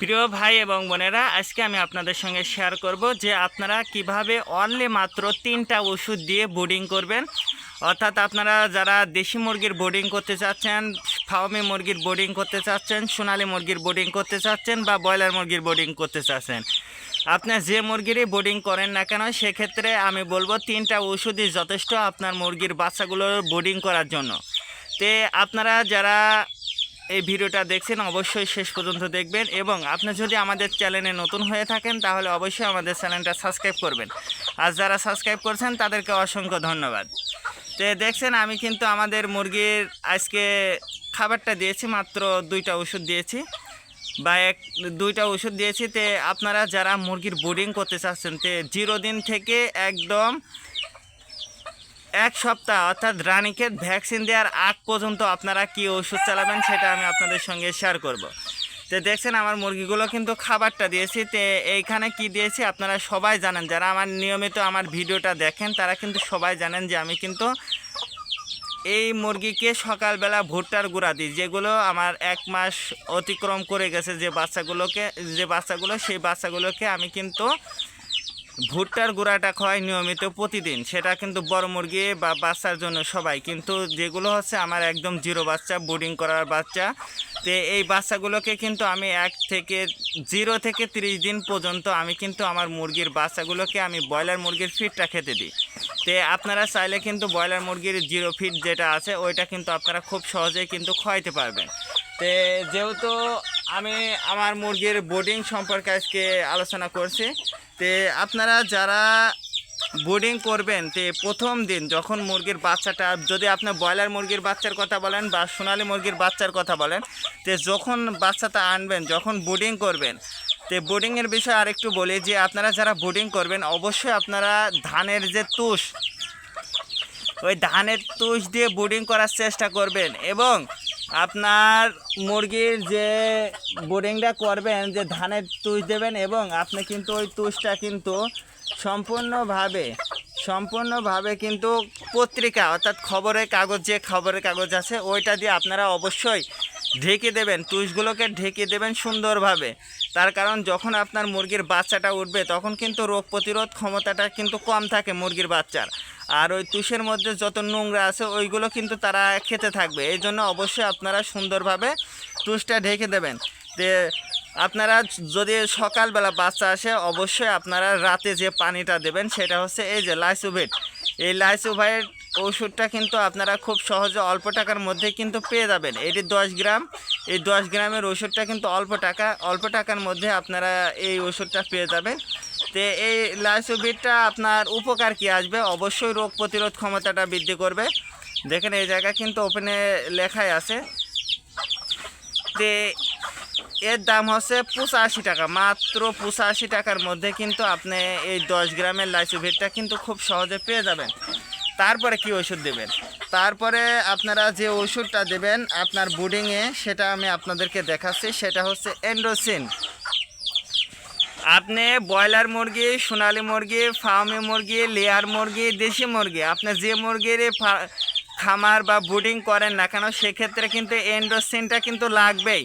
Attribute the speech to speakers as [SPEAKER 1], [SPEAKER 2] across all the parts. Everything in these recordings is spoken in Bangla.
[SPEAKER 1] প্রিয় ভাই এবং বোনেরা, আজকে আমি আপনাদের সঙ্গে শেয়ার করব যে আপনারা কিভাবে অনলি মাত্র 3টা ওষুধ দিয়ে ব্রিডিং করবেন। অর্থাৎ আপনারা যারা দেশি মুরগির ব্রিডিং করতে চাচ্ছেন, ফার্মি মুরগির ব্রিডিং করতে চাচ্ছেন, সোনালী মুরগির ব্রিডিং করতে চাচ্ছেন বা ব্রয়লার মুরগির ব্রিডিং করতে চাচ্ছেন, আপনার যে মুরগিরই ব্রিডিং করেন না কেন সেক্ষেত্রে আমি বলবো 3টা ওষুধই যথেষ্ট আপনার মুরগির বাচ্চাগুলোর ব্রিডিং করার জন্য। তে আপনারা যারা এই ভিডিওটা দেখছেন অবশ্যই শেষ পর্যন্ত দেখবেন, এবং আপনি যদি আমাদের চ্যানেলে নতুন হয়ে থাকেন তাহলে অবশ্যই আমাদের চ্যানেলটা সাবস্ক্রাইব করবেন। আর যারা সাবস্ক্রাইব করছেন তাদেরকে অসংখ্য ধন্যবাদ। তো দেখছেন আমি কিন্তু আমাদের মুরগির আজকে খাবারটা দিয়েছি, মাত্র 2টা ওষুধ দিয়েছি বা 2টা ওষুধ দিয়েছি। তে আপনারা যারা মুরগির ব্রিডিং করতে চাচ্ছেন তে 0 দিন থেকে একদম 1 সপ্তাহ অর্থাৎ রানীক্ষেত ভ্যাকসিন দেওয়ার আগ পর্যন্ত আপনারা কি ওষুধ চালাবেন সেটা আমি আপনাদের সঙ্গে শেয়ার করব। তো দেখছেন আমার মুরগিগুলো কিন্তু খাবারটা দিয়েছি। তো এইখানে কি দিয়েছি আপনারা সবাই জানেন, যারা আমার নিয়মিত আমার ভিডিওটা দেখেন তারা কিন্তু সবাই জানেন যে আমি কিন্তু এই মুরগিকে সকালবেলা ভুট্টার গুঁড়া দিই, যেগুলো আমার 1 মাস অতিক্রম করে গেছে যে বাচ্চাগুলো সেই বাচ্চাগুলোকে আমি কিন্তু ভুট্টার গুঁড়াটা খাওয়াই নিয়মিত প্রতিদিন। সেটা কিন্তু বড় মুরগি বা বাচ্চার জন্য সবাই, কিন্তু যেগুলো হচ্ছে আমার একদম 0 বাচ্চা, ব্রিডিং করার বাচ্চা, তো এই বাচ্চাগুলোকে কিন্তু আমি 0 থেকে 30 দিন পর্যন্ত আমি কিন্তু আমার মুরগির বাচ্চাগুলোকে আমি ব্রয়লার মুরগির ফিডটা খেতে দিই। তো আপনারা চাইলে কিন্তু ব্রয়লার মুরগির 0 ফিড যেটা আছে ওইটা কিন্তু আপনারা খুব সহজেই কিন্তু খাওয়াইতে পারবেন। তো যেহেতু আমি আমার মুরগির ব্রিডিং সম্পর্কে আজকে আলোচনা করছি, তে আপনারা যারা ব্রিডিং করবেন তে প্রথম দিন যখন মুরগির বাচ্চাটা, যদি আপনি ব্রয়লার মুরগির বাচ্চার কথা বলেন বা সোনালী মুরগির বাচ্চার কথা বলেন, তে যখন বাচ্চাটা আনবেন, যখন ব্রিডিং করবেন, তে ব্রিডিংয়ের বিষয়ে আরেকটু বলি যে আপনারা যারা ব্রিডিং করবেন অবশ্যই আপনারা ধানের যে তুষ, ওই ধানের তুষ দিয়ে ব্রিডিং করার চেষ্টা করবেন। এবং আপনার মুরগির যে ব্রিডিংটা করবেন যে ধানের তুষ দেবেন, এবং আপনি কিন্তু ওই তুষটা কিন্তু সম্পূর্ণভাবে কিন্তু পত্রিকা অর্থাৎ খবরের কাগজ আছে ওইটা দিয়ে আপনারা অবশ্যই ঢেকে দেবেন, তুষগুলোকে ঢেকে দেবেন সুন্দরভাবে। তার কারণ যখন আপনার মুরগির বাচ্চাটা উঠবে তখন কিন্তু রোগ প্রতিরোধ ক্ষমতাটা কিন্তু কম থাকে মুরগির বাচ্চার, আর ওই তুষের মধ্যে যত নোংরা আছে ওইগুলো কিন্তু তারা খেতে থাকবে। এই জন্য অবশ্যই আপনারা সুন্দরভাবে তুষটা ঢেকে দেবেন। তে আপনারা যদি সকালবেলা বাচ্চা আসে অবশ্যই আপনারা রাতে যে পানিটা দেবেন সেটা হচ্ছে এই যে লাইসোভেট। এই লাইসোভেট ওষুধটা কিন্তু আপনারা খুব সহজে অল্প টাকার মধ্যে কিন্তু পেয়ে যাবেন। এটি 10 গ্রাম, এই 10 গ্রামের ওষুধটা কিন্তু অল্প টাকার মধ্যে আপনারা এই ওষুধটা পেয়ে যাবেন। তো এই লাইসোভিটটা আপনার উপকার কি আসবে, অবশ্যই রোগ প্রতিরোধ ক্ষমতাটা বৃদ্ধি করবে। দেখেন এই জায়গা কিন্তু ওপেনে লেখাই আছে। তো এর দাম হচ্ছে 85 টাকা, মাত্র 85 টাকার মধ্যে কিন্তু আপনি এই 10 গ্রামের লাইসোভিটটা কিন্তু খুব সহজে পেয়ে যাবেন। তারপরে কি ওষুধ দেবেন, তারপরে আপনারা যে ওষুধটা দেবেন আপনার ব্রিডিংয়ে সেটা আমি আপনাদেরকে দেখাচ্ছি। সেটা হচ্ছে এন্ডোসিন। আপনি ব্রয়লার মুরগি, সোনালী মুরগি, ফার্মি মুরগি, লেয়ার মুরগি, দেশি মুরগি, আপনি যে মুরগির খামার বা ব্রিডিং করেন না কেন সেক্ষেত্রে কিন্তু এন্ডোসিনটা কিন্তু লাগবেই।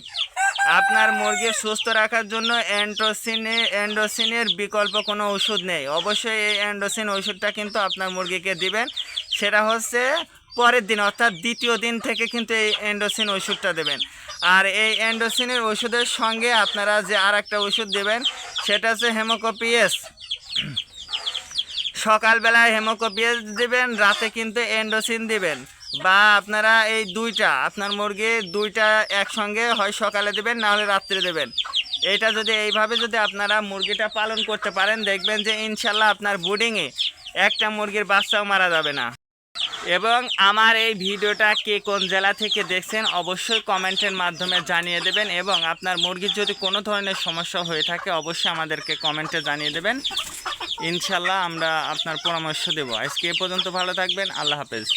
[SPEAKER 1] আপনার মুরগি সুস্থ রাখার জন্য এন্ডোসিনের বিকল্প কোনো ওষুধ নেই। অবশ্যই এই এন্ডোসিন ওষুধটা কিন্তু আপনার মুরগিকে দিবেন। সেটা হচ্ছে পরের দিন অর্থাৎ 2য় দিন থেকে কিন্তু এই এন্ডোসিন ওষুধটা দেবেন। আর এই এন্ডোসিনের ওষুধের সঙ্গে আপনারা যে আর একটা ওষুধ দেবেন সেটা হচ্ছে হেমোকোপিয়াস। সকালবেলায় হেমোকোপিয়াস দিবেন, রাতে কিন্তু এন্ডোসিন দিবেন। বা আপনারা এই 2টা আপনার মুরগি 2টা একসঙ্গে হয় সকালে দেবেন না হলে রাত্রে দেবেন। এইটা যদি এইভাবে যদি আপনারা মুরগিটা পালন করতে পারেন দেখবেন যে ইনশাল্লাহ আপনার ব্রিডিংয়ে একটা মুরগির বাচ্চাও মারা যাবে না। এবং আমার এই ভিডিওটা কে কোন জেলা থেকে দেখছেন অবশ্যই কমেন্টের মাধ্যমে জানিয়ে দেবেন, এবং আপনার মুরগির যদি কোনো ধরনের সমস্যা হয়ে থাকে অবশ্যই আমাদেরকে কমেন্টে জানিয়ে দেবেন। ইনশাল্লাহ আমরা আপনার পরামর্শ দেব। আজকে এ পর্যন্ত ভালো থাকবেন। আল্লাহ হাফেজ।